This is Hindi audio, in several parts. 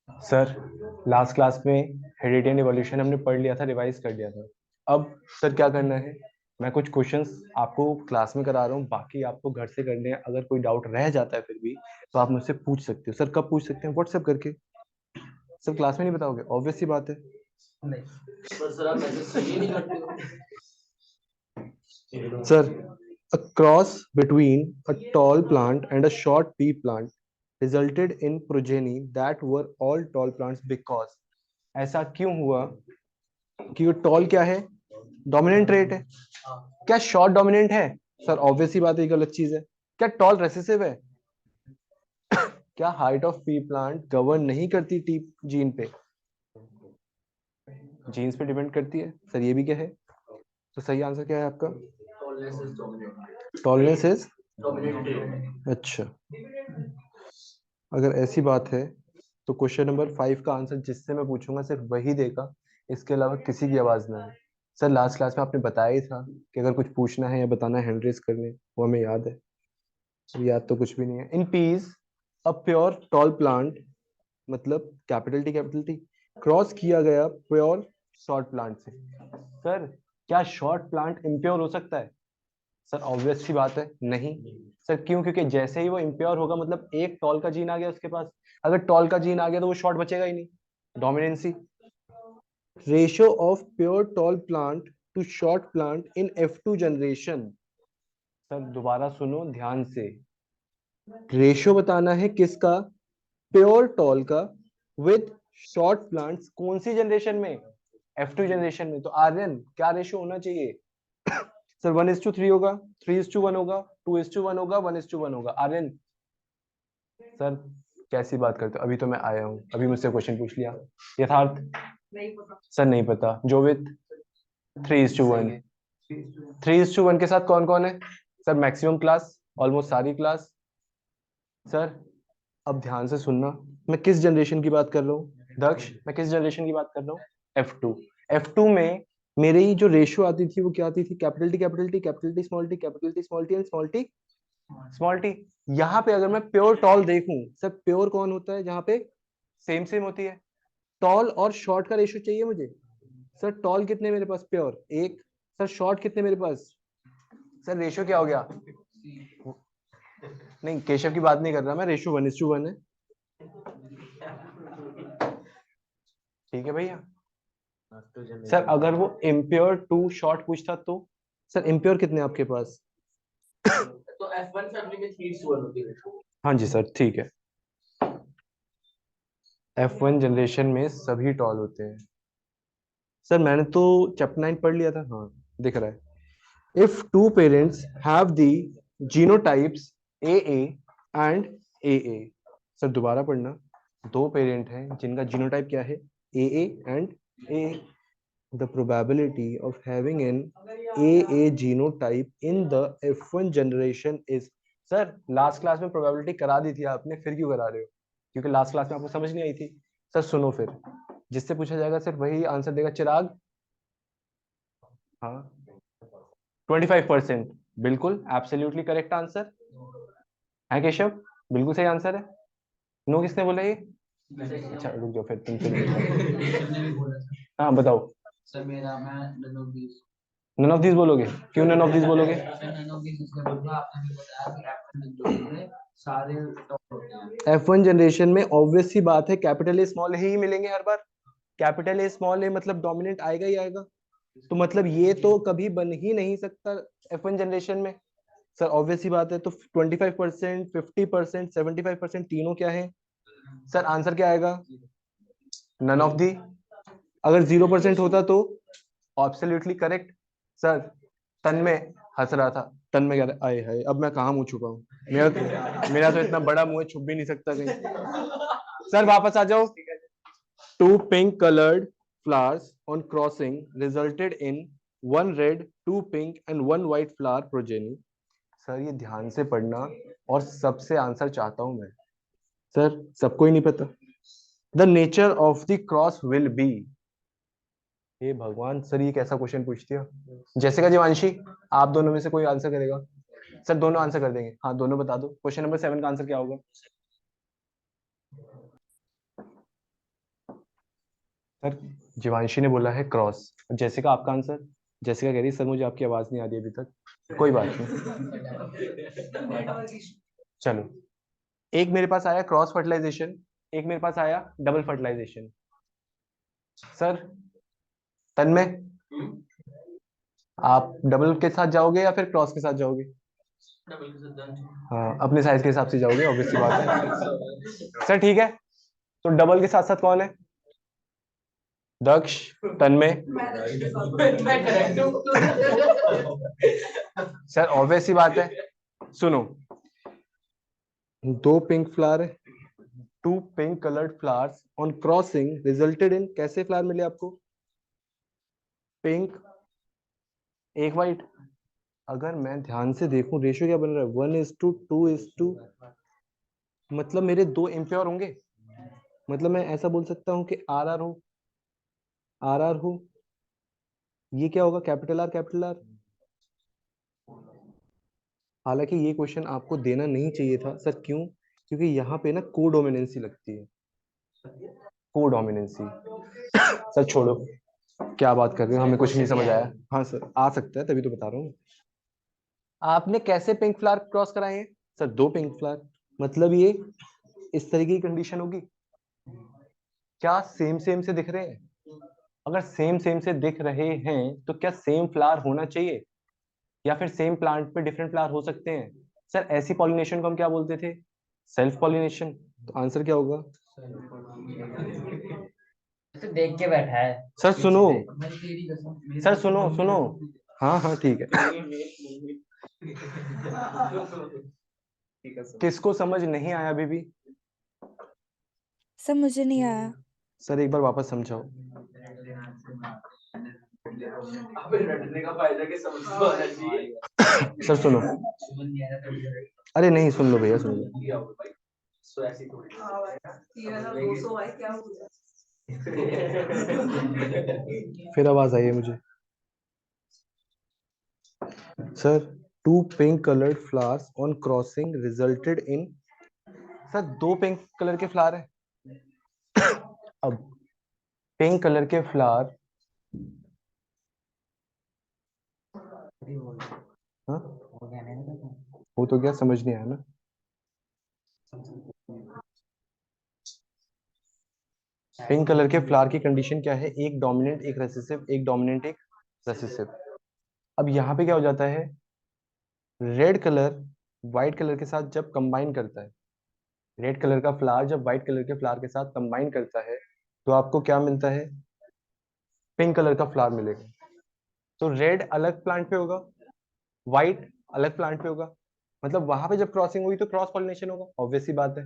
सर लास्ट क्लास में हेरिडिटी एंड इवोल्यूशन हमने पढ़ लिया था, रिवाइज कर लिया था। अब सर क्या करना है, मैं कुछ क्वेश्चंस आपको क्लास में करा रहा हूँ, बाकी आपको घर से करने हैं। अगर कोई डाउट रह जाता है फिर भी तो आप मुझसे पूछ सकते हो। सर कब पूछ सकते हैं? व्हाट्सएप करके। सर क्लास में नहीं बताओगे? ऑब्वियस सी बात है। नहीं पर सर आप मैसेज सही ही नहीं करते हो। Sir, a cross between a tall plant and a short pea plant resulted in progeny that were all tall plants because ऐसा क्यों हुआ कि वो टॉल क्या है, डोमिनेंट ट्रेट है। क्या शॉर्ट डोमिनेंट है? सर ऑब्वियस ही बात है, ये गलत चीज है। क्या टॉल रेसेसिव है? क्या height of P plant govern नहीं करती टी जीन पे? जीन्स पे डिपेंड करती है। सर ये भी क्या है? तो सही आंसर क्या है आपका? Tolerance is dominant. Tolerance is dominant trait. अच्छा। अगर ऐसी बात है तो क्वेश्चन नंबर 5 का आंसर जिससे मैं पूछूंगा सिर्फ वही देगा, इसके अलावा किसी की आवाज ना है। सर लास्ट क्लास में आपने बताया ही था कि अगर कुछ पूछना है या बताना है हैंड रेज करने, वो हमें याद है। सर याद तो कुछ भी नहीं है। In peace a pure tall plant, मतलब कैपिटल टी क्रॉस किया गया प्योर शॉर्ट प्लांट से। सर क्या शॉर्ट प्लांट इम्प्योर हो सकता है? सर ऑब्वियस सी बात है, नहीं। सर क्यों? क्योंकि जैसे ही वो इम्प्योर होगा मतलब एक टॉल का जीन आ गया उसके पास। अगर टॉल का जीन आ गया तो वो शॉर्ट बचेगा ही नहीं। Dominancy. Ratio of pure tall plant to short plant in F2 generation. Sir दोबारा सुनो ध्यान से। रेशियो बताना है किसका? प्योर टॉल का विद शॉर्ट प्लांट्स। कौन सी जनरेशन में? F2 जनरेशन में। तो आर्यन क्या रेशियो होना चाहिए? सर 1:3 होगा, 3:1 होगा, 2:1 होगा, 1:1 होगा। आर्यन सर कैसी बात करते हो? अभी तो मैं आया हूँ, अभी मुझसे क्वेश्चन पूछ लिया। यथार्थ सर नहीं पता। जोवित 3:1। 3:1 के साथ कौन कौन है? सर मैक्सिमम क्लास, ऑलमोस्ट सारी क्लास। सर अब ध्यान से सुनना, मैं किस जनरेशन की बात कर रहा हूँ दक्ष? मैं किस जनरेशन की बात कर रहा हूँ? F2। F2 में मेरी जो रेशियो आती थी वो क्या आती थी? Capital T capital T capital T small T capital T small T and small T small T. यहाँ पे अगर मैं प्योर टॉल देखूं, सर प्योर कौन होता है जहाँ पे सेम सेम होती है? टॉल और शॉर्ट का रेशियो चाहिए मुझे। सर टॉल कितने मेरे पास? प्योर एक। सर शॉर्ट कितने मेरे पास? सर रेशियो क्या हो गया? नहीं केशव की बात नहीं कर रहा मैं, रेशियो 1:1 है। ठीक है भैया। सर अगर वो इम्प्योर टू शॉर्ट पूछता तो? सर इम्प्योर कितने आपके पास? तो F1 फैमिली में 3:1 होती है। हाँ जी सर ठीक है। F1 जनरेशन में सभी टॉल होते हैं। सर मैंने तो चैप्टर 9 पढ़ लिया था, हाँ दिख रहा है। If two parents have the genotypes AA and AA। Sir दोबारा पढ़ना। दो पेरेंट हैं जिनका जीनोटाइप क्या है? AA and AA। The probability of having an AA genotype in the F1 generation is। Sir last class में प्रोबेबिलिटी करा दी थी आपने, फिर क्यों करा रहे हो? क्योंकि लास्ट क्लास में आपको समझ नहीं आई थी। सर सुनो फिर, जिससे पूछा जाएगा सिर्फ वही आंसर देगा। चिराग? हाँ 25%। बिल्कुल एब्सोल्युटली करेक्ट आंसर है केशव, बिल्कुल सही आंसर है। नो किसने बोला ये? अच्छा रुक जाओ फिर तुम केशव ने भी बोला सर। हाँ बताओ। सर मेरा मैं none of these। None of this बोलोगे? क्यों नन ऑफ दिस बोलोगे? सर none of these इसलिए बोलूंगा, आपने भी बताया कि F1 जनरेशन में सारे टॉप होते हैं। F1 जनरेशन में ऑब्वियस सी बात है कैपिटल ए स्मॉल ही मिलेंगे हर बार। कैपिटल ए स्मॉल ए मतलब डोमिनेंट आएगा ही आएगा। तो मतलब ये तो कभी बन ही नहीं सकता F1 जनरेशन में। सर ऑब्वियस सी बात है। तो 25%, 50%, 75% तीनों क्या है? सर आंसर क्या आएगा? None of the. अगर 0% होता तो? Absolutely correct. सर तन में हंस रहा था, तन में कह रहा आए हाय अब मैं कहाँ मुंह छुपाऊं। मेरा तो इतना बड़ा मुंह है, छुप भी नहीं सकता कहीं। सर वापस आ जाओ। Two pink colored flowers on crossing resulted in one red, two pink and one white flower progeny। Sir ये ध्यान से पढ़ना, और सबसे आंसर चाहता हूं मैं। सर सबको ही नहीं पता। The nature of the cross will be. हे भगवान, सर ये कैसा क्वेश्चन पूछ दिया? जैसे जीवांशी, आप दोनों में से कोई आंसर करेगा? सर दोनों आंसर कर देंगे, हाँ दोनों बता दो। क्वेश्चन नंबर 7 का आंसर क्या होगा? सर जीवांशी ने बोला है क्रॉस। जैसिका आपका आंसर? जैसिका कह रही है सर मुझे आपकी आवाज नहीं आ रही अभी तक। कोई बात नहीं, चलो। एक मेरे पास आया क्रॉस फर्टिलाइजेशन, एक मेरे पास आया डबल फर्टिलाइजेशन। सर तन्मय, आप डबल के साथ जाओगे या फिर क्रॉस के साथ जाओगे? डबल के साथ जाना चाहिए। हाँ, अपने साइज के हिसाब से जाओगे, ऑब्वियसली बात है। सर ठीक है, तो डबल के साथ साथ कौन है? दक्ष, तन्मय। मैं करेक्ट हूँ। सर ऑब्वियस सी बात है, सुनो। दो pink flower, two pink coloured flowers on crossing resulted in, कैसे फ्लावर मिले आपको? पिंक, एक वाइट। अगर मैं ध्यान से देखूं रेशियो क्या बन रहा है, 1:2:2, मतलब मेरे दो इम्प्योर होंगे। मतलब मैं ऐसा बोल सकता हूँ कि आर आर हो, ये क्या होगा, कैपिटल आर कैपिटल आर। हालांकि ये क्वेश्चन आपको देना नहीं चाहिए था सर, क्यों? क्योंकि यहाँ पे ना कोडोमिनेंसी लगती है, कोडोमिनेंसी। सर छोड़ो, क्या बात कर रहे हो, हमें कुछ नहीं समझ आया। हाँ सर आ सकता है, तभी तो बता रहा हूँ। आपने कैसे पिंक फ्लावर क्रॉस कराए हैं? सर दो पिंक फ्लावर, मतलब ये इस तरीके की कंडीशन होगी। क्या सेम सेम से दिख रहे हैं? अगर सेम सेम से दिख रहे हैं तो क्या सेम फ्लावर होना चाहिए, या फिर सेम प्लांट पे डिफरेंट फ्लावर हो सकते हैं? सर ऐसी पॉलिनेशन को हम क्या बोलते थे? Self pollination. तो आंसर क्या होगा? तो देख के बैठा है। सर सुनो, भाई तेरी कसम, मेरे सर को तो सुनो कभी सुनो। नहीं हाँ हाँ ठीक है। किसको समझ नहीं आया अभी भी? सर मुझे नहीं आया। सर एक बार वापस समझाओ। अबे रटने का फायदा क्या, समझ तो आना चाहिए। सर सुनो, समझ नहीं आया तो अरे नहीं सुन लो भैया, सुन लो। सो ऐसी थोड़ी। फिर आवाज आई है मुझे। Sir two pink coloured flowers on crossing resulted in, sir दो पिंक कलर के फ्लावर है। अब पिंक कलर के फ्लावर, हाँ वो तो क्या समझ नहीं आया ना। पिंक कलर के फ्लावर की कंडीशन क्या है? एक डोमिनेंट एक रेसेसिव, एक डोमिनेंट एक रेसेसिव। अब यहाँ पे क्या हो जाता है, रेड कलर व्हाइट कलर के साथ जब कंबाइन करता है, रेड कलर का फ्लावर जब व्हाइट कलर के फ्लावर के साथ कंबाइन करता है, तो आपको क्या मिलता है? पिंक कलर का फ्लावर मिलेगा। तो रेड अलग प्लांट पे होगा, व्हाइट अलग प्लांट पे होगा, मतलब वहां पे जब क्रॉसिंग हुई तो क्रॉस पॉलिनेशन होगा, ऑब्वियस सी बात है।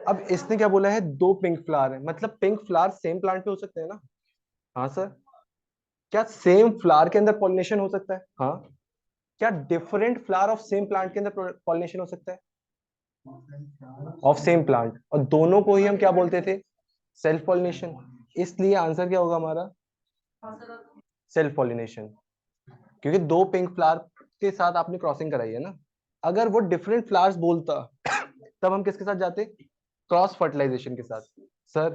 अब इसने क्या बोला है, दो पिंक फ्लावर है, मतलब पिंक फ्लावर सेम प्लांट पे हो सकते हैं ना? हाँ सर। क्या सेम फ्लावर के अंदर पॉलिनेशन हो सकता है? हाँ। क्या different flower of same plant के अंदर पॉलिनेशन हो सकता है? ऑफ सेम प्लांट, और दोनों को ही हम क्या बोलते थे? Self pollination. इसलिए आंसर क्या होगा हमारा? Self pollination. क्योंकि दो पिंक फ्लावर के साथ आपने क्रॉसिंग कराई है ना। अगर वो डिफरेंट फ्लावर्स बोलता तब हम किसके साथ जाते? क्रॉस फर्टिलाइजेशन के साथ। सर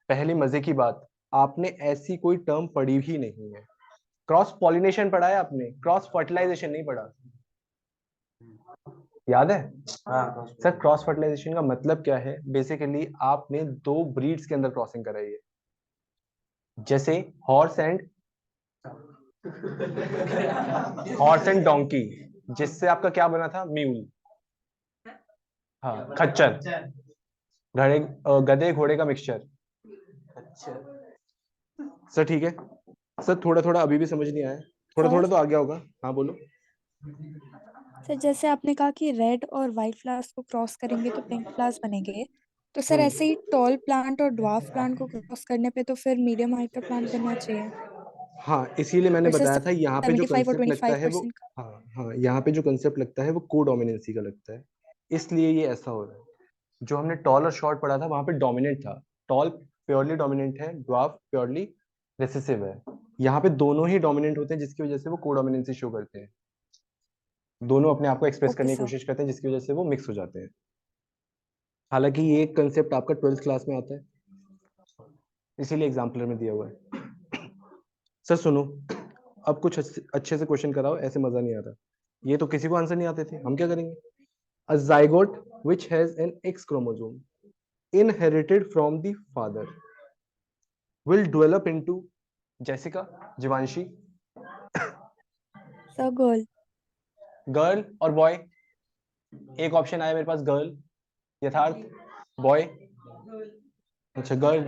पहली मजे की बात, आपने ऐसी कोई टर्म पढ़ी भी नहीं है। क्रॉस पॉलिनेशन पढ़ा है आपने, क्रॉस फर्टिलाइजेशन नहीं पढ़ा, याद है? हाँ सर, क्रॉस फर्टिलाइजेशन का मतलब क्या है? बेसिकली आपने दो ब्रीड्स के अंदर क्रॉसिंग कराई है, जैसे हॉर्स एंड डोंकी, जिससे आपका क्या बना था? म्यूल। हाँ खच्चर, घड़े गधे घोड़े का मिक्सचर। अच्छा सर ठीक है। सर थोड़ा थोड़ा अभी भी समझ नहीं आया, थोड़ा थोड़ा सर तो आ गया होगा। हाँ बोलो। सर जैसे आपने कहा कि रेड और वाइट फ्लावर्स को क्रॉस करेंगे तो पिंक फ्लावर्स बनेंगे, तो सर ऐसे ही टॉल प्लांट और ड्वार्फ प्लांट को क्रॉस करने पे तो फिर मीडियम हाइट का प्लांट बनना चाहिए। हाँ इसीलिए मैंने जैसे बताया था यहाँ पे जो 75 और कंसेप्ट ट्वेंटी लगता फाइव है वो, परसेंट का। हाँ हाँ यहाँ पे जो कंसेप्ट लगता है वो कोडोमिनेंसी का लगता है, इसलिए ये ऐसा हो रहा है। जो हमने टॉल और शॉर्ट पढ़ा था वहां पे डोमिनेंट था, टॉल प्योरली डोमिनेंट है, ड्वार्फ प्योरली रिसेसिव है। यहाँ पे दोनों ही डोमिनेंट होते हैं, जिसकी वजह से वो कोडोमिनेंसी शो करते हैं। दोनों अपने आप को एक्सप्रेस ओके करने की सर। कोशिश करते हैं, जिसकी वजह से वो मिक्स हो जाते हैं। हालांकि ये कंसेप्ट आपका 12th क्लास में आता है। इसीलिए एग्जाम्पलर में दिया हुआ है। सर सुनो, अब कुछ अच्छे से क्वेश्चन कराओ, ऐसे मजा नहीं आता। ये तो किसी को आंसर नहीं आते थे, हम क्या करेंगे। अ zygote which has an X chromosome inherited from the father will develop into Jessica, Jeevanshi, sir girl. Girl और बॉय। एक ऑप्शन आया मेरे पास गर्ल, यथार्थ, बॉय। अच्छा गर्ल।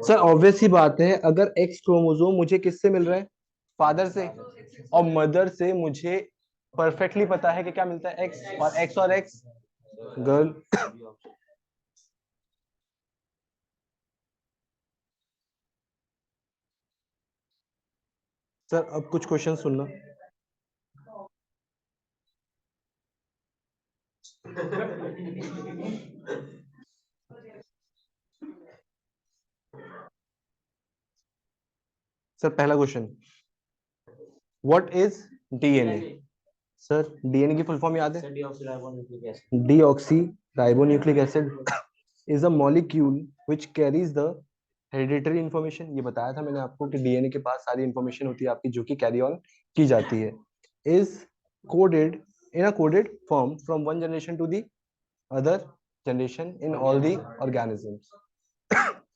सर ऑब्वियस ही बात है, अगर एक्स क्रोमोसोम मुझे किससे मिल रहा है, फादर से, और मदर से मुझे परफेक्टली पता है कि क्या मिलता है, एक्स और एक्स गर्ल। सर अब कुछ क्वेश्चन सुनना। सर पहला question, what is DNA. Sir DNA की फुल फॉर्म याद है, deoxy ribonucleic acid is a molecule which carries the hereditary information. ये बताया था मैंने आपको कि डीएनए के पास सारी इंफॉर्मेशन होती है आपकी, जो कि कैरी ऑन की जाती है। Is coded in a coded form from one generation to the other generation in all the organisms.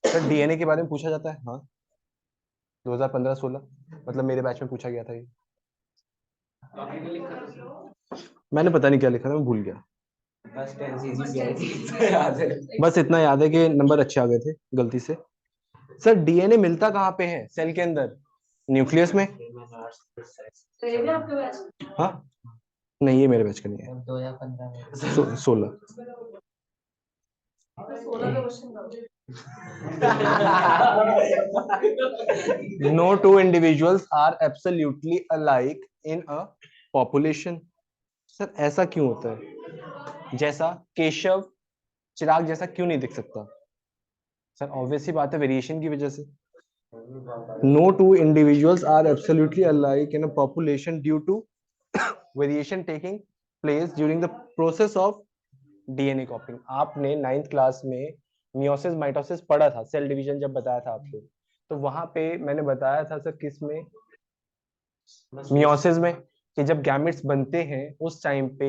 Sir DNA के बारे में पूछा जाता है, हाँ 2015-16, मतलब मेरे बैच में पूछा गया था ये। मैंने पता नहीं क्या लिखा था, मैं भूल गया। बस इतना याद है कि नंबर अच्छे आ गए थे गलती से। सर डीएनए मिलता कहाँ पे है सेल के अंदर, न्यूक्लियस में। हाँ नहीं, ये मेरे बैच का नहीं है, 16। No two individuals are absolutely alike in a population. Sir ऐसा क्यों होता है, जैसा केशव चिराग जैसा क्यों नहीं दिख सकता। सर ऑब्वियस ही बात है, वेरिएशन की वजह से। No two individuals are absolutely alike in a population due to variation taking place during the process of DNA कॉपिंग। आपने 9th क्लास में मियोसिस माइटोसिस पढ़ा था, सेल डिवीजन जब बताया था आपको, तो वहां पे मैंने बताया था सर किस में, मियोसिस में, कि जब गैमेट्स बनते हैं उस टाइम पे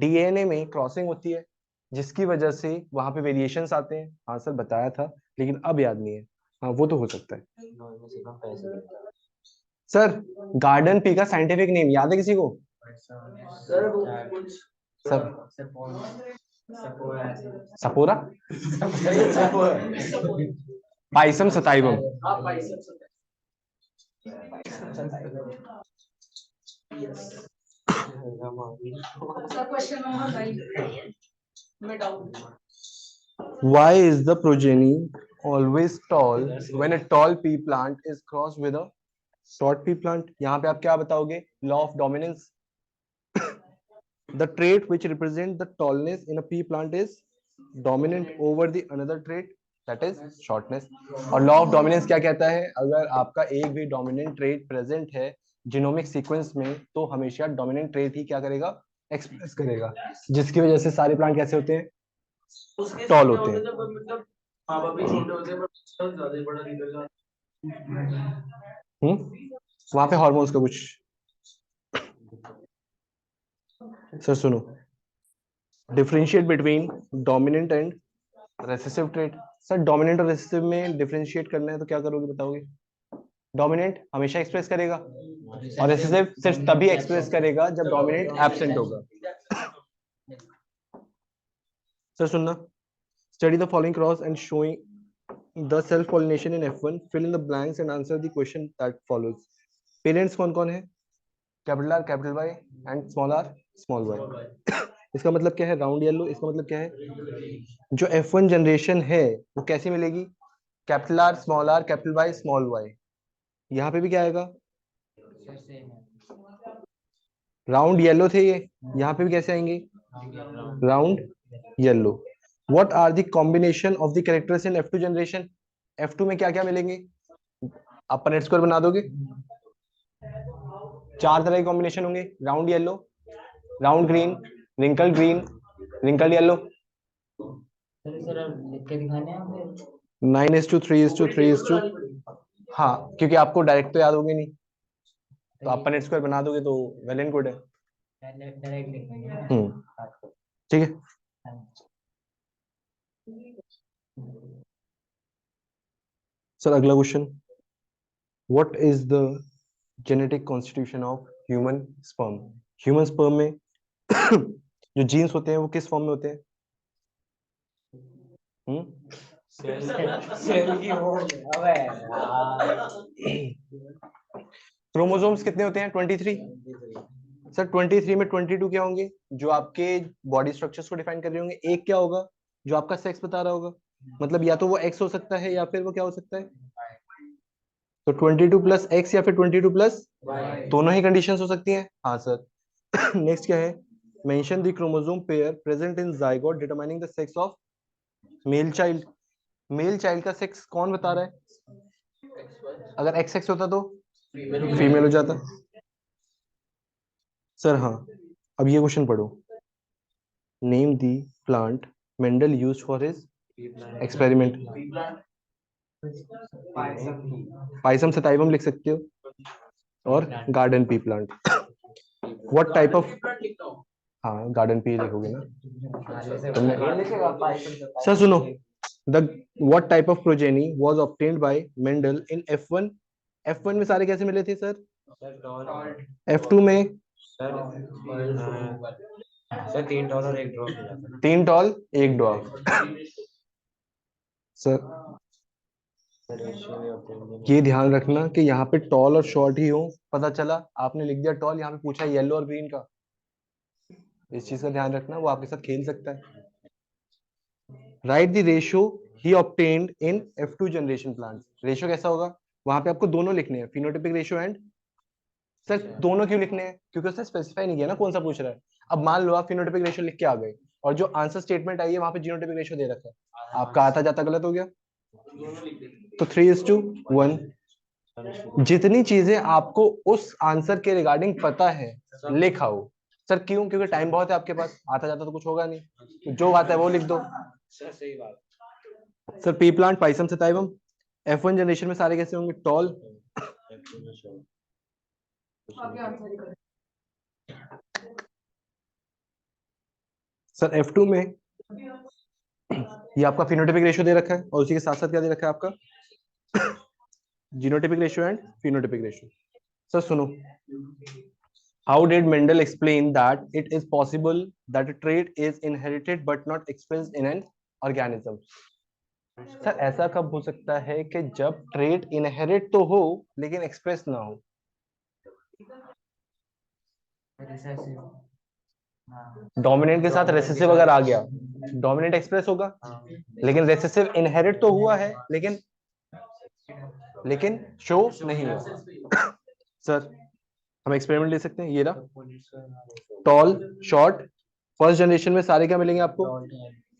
डीएनए में क्रॉसिंग होती है, जिसकी वजह से वहां पे वेरिएशंस आते हैं। हाँ सर बताया था, लेकिन अब याद नहीं है। हाँ वो तो हो सकता है। सर गार्डन पी का साइंटिफिक नेम याद है किसी को। सर सपोरा, Pisum sativum. Why is the progeny always tall when a tall pea plant is crossed with a short pea plant? यहाँ पे आप क्या बताओगे, law of dominance. The trait which represent the tallness in a pea plant is dominant over the another trait, that is shortness. और law of dominance क्या कहता है, अगर आपका एक भी dominant trait present है जीनोमिक सीक्वेंस में, तो हमेशा dominant trait ही क्या करेगा, एक्सप्रेस करेगा, जिसकी वजह से सारे प्लांट कैसे होते हैं, टॉल होते हैं। वहां पे हार्मोन्स का कुछ। सर सुनो, differentiate between dominant and recessive trait. Sir dominant और रेसेसिव में डिफरेंशिएट करना है तो क्या करोगे बताओगे। डोमिनेंट हमेशा एक्सप्रेस करेगा, और रेसेसिव सिर्फ तभी एक्सप्रेस करेगा जब डोमिनेंट एब्सेंट होगा। सर सुनना, study the following cross and showing the self pollination in F1, fill in the blanks and answer the question that follows. Parents कौन कौन है, capital R capital Y and small r small y. इसका मतलब क्या है, राउंड येलो, इसका मतलब क्या है, जो F1 जनरेशन है वो कैसी मिलेगी, capital R small r capital Y small y. यहाँ पे भी क्या आएगा, राउंड येलो थे ये, यहाँ पे भी कैसे आएंगे, round yellow. What are the combination of the characters in F2 generation. F2 में क्या क्या मिलेंगे, आप पनेट स्क्वायर बना दोगे, 4 तरह के कॉम्बिनेशन होंगे, round yellow, round green, wrinkle green, wrinkle yellow. 9:3:3:3। हाँ, क्योंकि आपको डायरेक्ट तो याद होगी नहीं, तो आप पनेट स्क्वायर बना दोगे तो वेल एंड गुड है। डायरेक्ट लिखेंगे ना। ठीक है। सर अगला question, what is the genetic constitution of human sperm? Human sperm में जो जीन्स होते हैं वो किस फॉर्म में होते हैं? सेल की वो अबे यार। क्रोमोसोम्स कितने होते हैं? 23। सर 23 में 22 क्या होंगे जो आपके बॉडी स्ट्रक्चर्स को डिफाइन कर रहे होंगे? एक क्या होगा जो आपका सेक्स बता रहा होगा? मतलब या तो वो एक्स हो सकता है या फिर वो क्या हो सकता है? तो 22 प्लस एक्स या फिर 22 प्लस, दोनों ही कंडीशंस हो सकती हैं। हाँ सर। नेक्स्ट क्या है? Mention the chromosome pair present in zygote determining the sex of male child. Male child का सेक्स कौन बता रहा है? अगर एक्स एक्स होता तो फीमेल हो जाता। सर हाँ, अब ये क्वेश्चन पढ़ो। Name the plant Mendel use for his experiment. Pisum sativum लिख सकते हो और garden pea plant. What type of, हाँ गार्डन पी लिखोगे ना तुमने। सर सुनो, the what type of progeny was obtained by Mendel in F1? F1 में सारे कैसे मिले थे सर? F2 में सर 3 डॉलर 1 ड्रॉप मिला था। 3 टॉल 1 ड्वार्फ। सर ये ध्यान रखना कि यहाँ पे टॉल और शॉर्ट ही हो। पता चला आपने लिख दिया टॉल, यहाँ पे पूछा येलो और ग्रीन का, इस चीज का ध्यान रखना, वो आपके साथ खेल सकता है। Right the ratio he obtained in F2 generation plants. Ratio कैसा होगा? वहां पे आपको दोनों लिखने हैं, फिनोटाइपिक रेशियो एंड। सर दोनों क्यों लिखने हैं? क्योंकि उसने स्पेसिफाई नहीं किया ना कौन सा पूछ रहा है। अब मान लो आप फिनोटाइपिक रेशियो लिख के आ गए और जो आंसर स्टेटमेंट आई है वहां पे जीनोटाइपिक रेशियो दे रखा है, आपका आता जाता गलत हो गया। तो 3:1। जितनी चीजें आपको उस आंसर के रिगार्डिंग पता है लिखाओ। सर क्यों? क्योंकि टाइम बहुत है आपके पास, आता जाता तो कुछ होगा नहीं, तो जो आता है वो लिख दो। सर सही बात। Sir pea plant Pisum sativum. F1 generation में सारे कैसे होंगे? टॉल। सर F2 में ये आपका फिनोटाइपिक रेशियो दे रखा है और उसी के साथ साथ क्या दे रखा है आपका? Genotypic ratio and phenotypic ratio. Sir सुनो, how did Mendel explain that it is possible that a trait is inherited but not expressed in an organism? Sir ऐसा कब हो सकता है कि जब ट्रेट इनहेरिट तो हो लेकिन एक्सप्रेस ना हो? डोमिनेंट के साथ रेसेसिव अगर आ गया, डोमिनेंट एक्सप्रेस होगा, लेकिन रेसेसिव इनहेरिट तो हुआ है लेकिन शो नहीं हुआ। सर हम एक्सपेरिमेंट ले सकते हैं, ये रहा टॉल शॉर्ट। फर्स्ट जनरेशन में सारे क्या मिलेंगे आपको?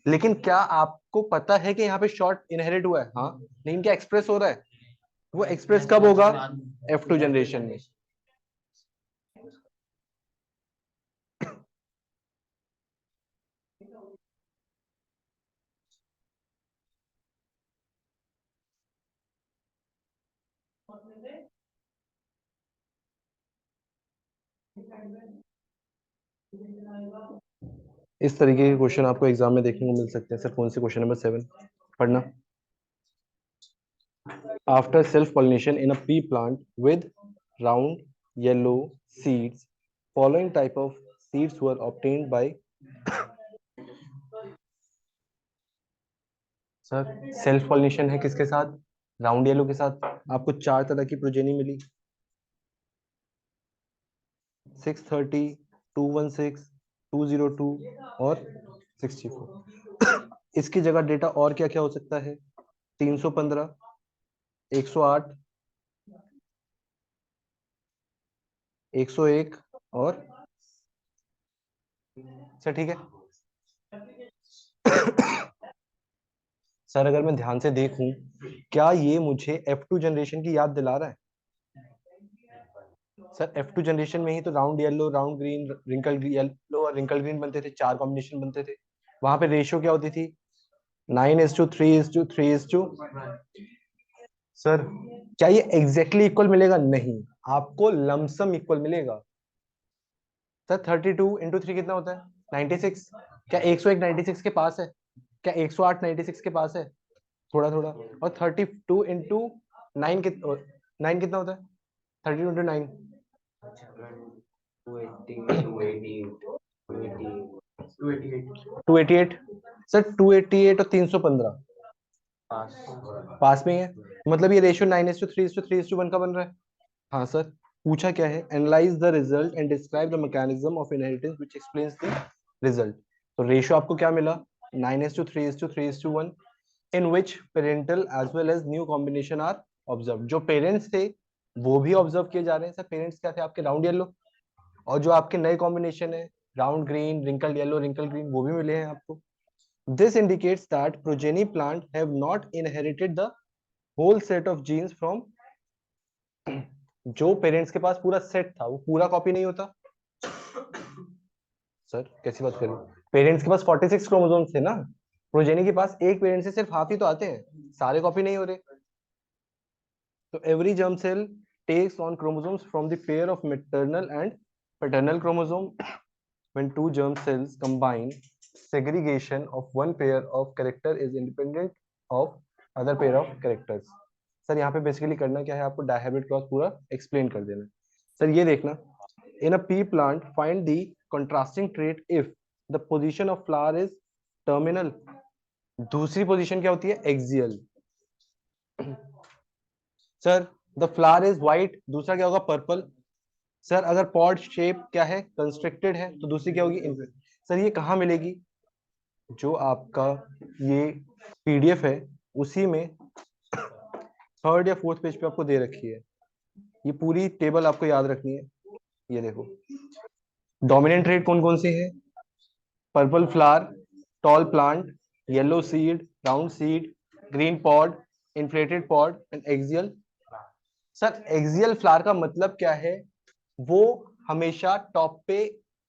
लेकिन क्या आपको पता है कि यहाँ पे शॉर्ट इनहेरिट हुआ है? हाँ, लेकिन क्या एक्सप्रेस हो रहा है? वो एक्सप्रेस कब होगा? F2 जनरेशन में। इस तरीके के क्वेश्चन आपको एग्जाम में देखने को मिल सकते हैं। सर कौन से? क्वेश्चन नंबर 7 पढ़ना। After self pollination in a pea plant with round yellow seeds, following type of seeds were obtained by. Sir self pollination है किसके साथ? राउंड येलो के साथ। आपको 4 तरह की प्रोजेनी मिली, 630, 216, 202 और 64। इसकी जगह डेटा और क्या क्या हो सकता है? 315, 108, 101 और, सर ठीक है। सर अगर मैं ध्यान से देखूं, क्या ये मुझे F2 जनरेशन की याद दिला रहा है? सर F2 जनरेशन में ही तो round yellow, round green, wrinkle yellow और रिंकल ग्रीन बनते थे, 4 कॉम्बिनेशन बनते थे। वहां पे रेशियो क्या होती थी? 9:3:3:। सर क्या ये एग्जैक्टली इक्वल मिलेगा? नहीं, आपको लमसम इक्वल मिलेगा। सर 32 × 3 कितना होता है? 96। क्या 101 96 के पास है? क्या 108 96 के पास है? थोड़ा थोड़ा। और 32 × 9 9 कितना होता है? 32 × 9 288। सर 288 और 315 पास में ही है। मतलब ये रेशियो 9:3:3:1 का बन रहा है। हाँ सर, पूछा क्या है? Analyse the result and describe the mechanism of inheritance which explains the result. तो रेशियो आपको क्या मिला? 9:3:3:1 in which parental as well as new combination are observe. जो पेरेंट्स थे वो भी ऑब्जर्व किए जा रहे हैं। सर पेरेंट्स क्या थे आपके? Round yellow. और जो आपके नए कॉम्बिनेशन है, round green, wrinkle yellow, wrinkle green, वो भी मिले हैं आपको। This indicates that progeny plant have not inherited the whole set of genes from जो पेरेंट्स के पास पूरा सेट था वो पूरा कॉपी नहीं होता। सर कैसी बात कर रहे हो? पेरेंट्स के पास 46 क्रोमोसोम्स थे ना, प्रोजेनी के पास एक पेरेंट से सिर्फ हाफ ही तो आते हैं, सारे कॉपी नहीं हो रहे। तो every germ sale tax on chromosomes from the pair of maternal and paternal chromosome. When two germ cells combine, segregation of one pair of character is independent of other pair of characters. Sir यहाँ पे बेसिकली करना क्या है आपको? डायहाइब्रिड क्रॉस पूरा एक्सप्लेन कर देना। सर ये देखना, in a pea plant find the contrasting trait if the position of flower is terminal. दूसरी पोजीशन क्या होती है? Axial. Sir the flower is white, दूसरा क्या होगा? पर्पल। सर अगर पॉड शेप क्या है? कंस्ट्रिक्टेड है, तो दूसरी क्या होगी? इनवर्ट। सर ये कहाँ मिलेगी? जो आपका ये पीडीएफ है उसी में 3rd या 4th पेज पे आपको दे रखी है। ये पूरी टेबल आपको याद रखनी है। ये देखो, डोमिनेंट ट्रेट कौन कौन से है? Purple flower, tall plant, yellow seed, round seed, green pod, inflated pod and axial. Sir axial flower का मतलब क्या है? वो हमेशा टॉप पे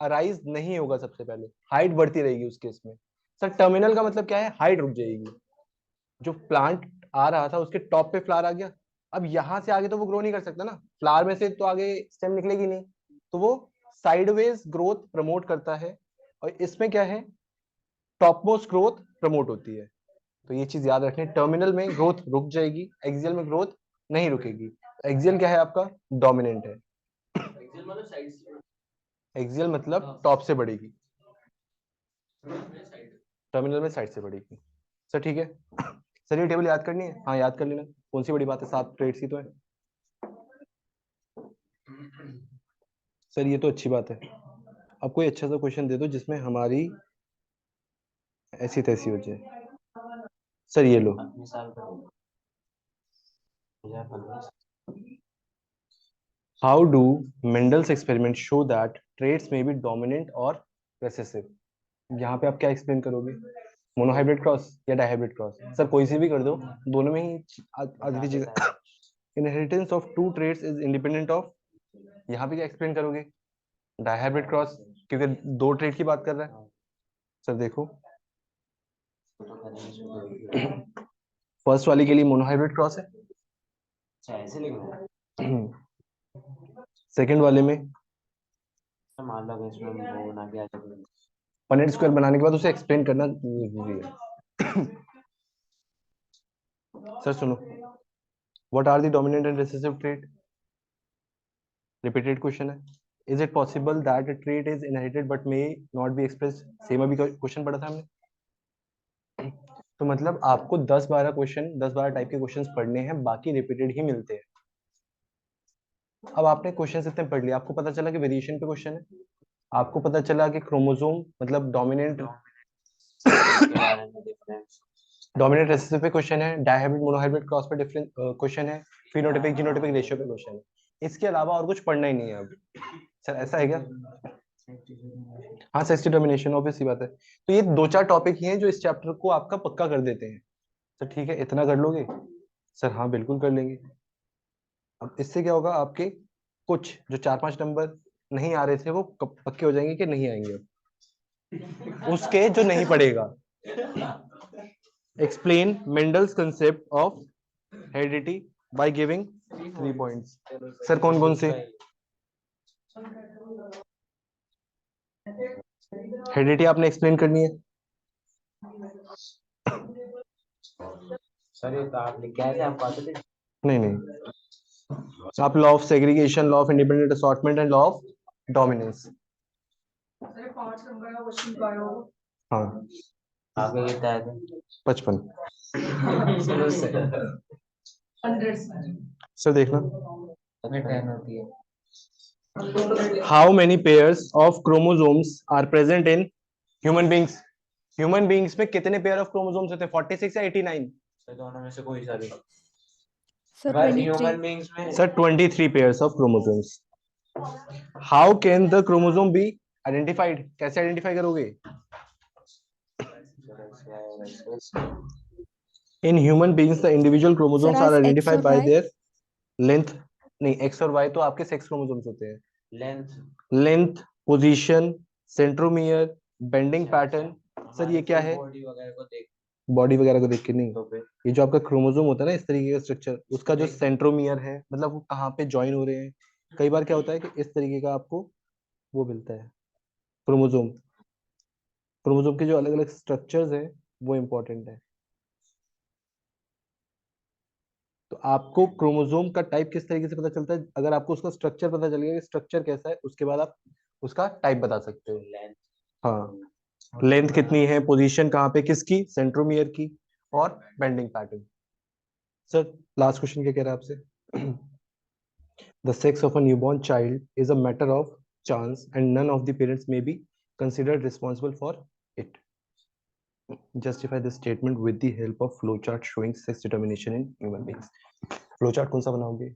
अराइज नहीं होगा, सबसे पहले हाइट बढ़ती रहेगी उसके इसमें। सर टर्मिनल का मतलब क्या है? हाइट रुक जाएगी। जो प्लांट आ रहा था उसके टॉप पे फ्लावर आ गया, अब यहां से आगे तो वो ग्रो नहीं कर सकता ना, फ्लावर में से तो आगे स्टेम निकलेगी नहीं, तो वो साइडवेज ग्रोथ प्रमोट करता है। और इसमें क्या है? टॉप मोस्ट ग्रोथ प्रमोट होती है। तो ये चीज याद रखें, टर्मिनल में ग्रोथ रुक जाएगी, एक्सियल में ग्रोथ नहीं रुकेगी। एक्सियल क्या है आपका? डोमिनेंट है। एक्सियल मतलब टॉप से बढ़ेगी, टर्मिनल में साइड से बढ़ेगी। सर ठीक है। सर ये टेबल याद करनी है? हाँ याद कर लेना, कौन सी बड़ी बात है, 7 ट्रेड्स ही तो है। सर ये तो अच्छी बात है। अब कोई अच्छा सा क्वेश्चन दे दो जिसमें हमारी ऐसी तैसी हो जाए। सर ये लो, how do Mendel's experiment show that traits may be dominant और रेसेसिव। यहाँ पे आप क्या एक्सप्लेन करोगे? मोनोहाइब्रिड क्रॉस या डाइहाइब्रिड क्रॉस? सर कोई सी भी कर दो, दोनों में ही आधी चीज। Inheritance of two traits is independent of, यहाँ पे क्या एक्सप्लेन करोगे? डाइहाइब्रिड क्रॉस, क्योंकि 2 ट्रेड की बात कर रहा है। सर देखो, फर्स्ट वाली के लिए मोनोहाइब्रिड क्रॉस है, सेकंड वाले में पनेट स्क्वायर बनाने के बाद उसे एक्सप्लेन करना जरूरी है। सर सुनो, what are the dominant and recessive trait? Repeated question है। Is it possible that a trait is inherited but may not be express? Same अभी क्वेश्चन पढ़ा था हमने। तो मतलब आपको 10-12 क्वेश्चन, 10-12 टाइप के क्वेश्चंस पढ़ने हैं, बाकी रिपीटेड ही मिलते हैं। अब आपने क्वेश्चन इतने पढ़ लिया, आपको पता चला कि वेरिएशन पे क्वेश्चन है, आपको पता चला कि क्रोमोसोम मतलब डोमिनेंट डोमिनेंट रेसेसिव पे क्वेश्चन है, डायहाइब्रिड मोनोहाइब्रिड क्रॉस पे डिफरेंट क्वेश्चन है, फिनोटाइपिक जीनोटाइपिक रेशियो पे क्वेश्चन है। इसके अलावा और कुछ पढ़ना ही नहीं है अब। सर ऐसा है क्या? हाँ सेक्स डिटर्मिनेशन ऑब्वियस सी बात है। तो ये 2-4 टॉपिक ही हैं जो इस चैप्टर को आपका पक्का कर देते हैं। सर ठीक है, इतना कर लोगे? सर हाँ बिल्कुल कर लेंगे। अब इससे क्या होगा, आपके कुछ जो 4-5 नंबर नहीं आ रहे थे वो पक्के हो जाएंगे कि नहीं आएंगे अब उसके जो नहीं पड़ेगा। explain Mendel's concept of heredity by giving 3 points. Sir कौन कौन से? हेरिडिटी आपने एक्सप्लेन करनी है. सर ये तो आपने क्या है आप पाते थे? नहीं नहीं, आप law of segregation, law of independent assortment and law of dominance. Sir 5 number का क्वेश्चन का हो हाँ आगे ये था 55. चलो सर 100 सर देखना, हमें 10 होती है. How many pairs of chromosomes are present in human beings. Human beings में कितने पेयर ऑफ क्रोमोसोम्स होते हैं? 46 या 89? सर दोनों में से कोई सा भी. सर अगर 23. ह्यूमन बीइंग्स में sir 23 pairs of chromosomes. How can the chromosome be identified? कैसे आइडेंटिफाई करोगे? In human beings the individual sir chromosomes are as X identified और बाय वाई. Their length. नहीं, एक्स और वाई तो आपके सेक्स क्रोमोसोम्स होते हैं. Length length, position, centromere, banding pattern. Sir ये क्या है? बॉडी वगैरह को देख बॉडी वगैरह को देख के नहीं, तो फिर ये जो आपका क्रोमोसोम होता है ना इस तरीके का स्ट्रक्चर, उसका जो सेंट्रोमियर है, मतलब वो कहाँ पे ज्वाइन हो रहे हैं. कई बार क्या होता है कि इस तरीके का आपको वो मिलता है क्रोमोसोम. क्रोमोसोम के जो अलग अलग स्ट्रक्चर्स हैं वो इंपॉर्टेंट है. तो आपको क्रोमोसोम का टाइप किस तरीके से पता चलता है? अगर आपको उसका स्ट्रक्चर पता चल गया कि स्ट्रक्चर कैसा है, उसके बाद आप उसका टाइप बता सकते हो. लेंथ. हाँ, लेंथ कितनी है, पोजीशन कहाँ पे किसकी, सेंट्रोमियर की, और bending pattern. Sir last question क्या कह रहा है आपसे? The sex of a newborn child is a matter of chance and none of the parents may be considered responsible for it. Justify this statement with the help of flowchart showing sex determination in human beings. Flowchart कौन सा बनाओगे?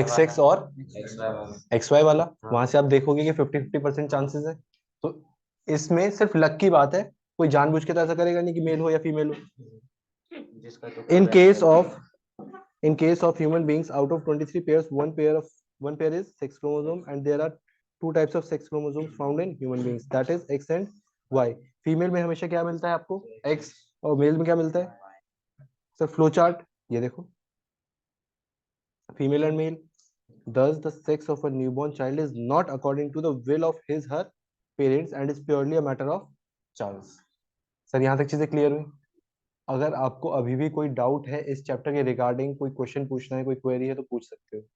XX और XY वाला. वहां से आप देखोगे कि 50-50% चांसेस है. तो इसमें सिर्फ लक की बात है, कोई जानबूझ के तो ऐसा करेगा नहीं कि मेल हो या फीमेल हो. In case of human beings, out of 23 pairs, one pair is sex chromosome, and there are two types of sex chromosomes found in human beings, that is X and Y. Female में हमेशा क्या मिलता है आपको? X. और मेल में क्या मिलता है? सर फ्लो चार्ट ये देखो, female and male. Thus, the sex of a newborn child is not according to the will of his/her parents and is purely a matter of chance. Sir यहाँ तक चीजें क्लियर हुई? अगर आपको अभी भी कोई डाउट है इस चैप्टर के रिगार्डिंग, कोई क्वेश्चन पूछना है, कोई क्वेरी है तो पूछ सकते हो.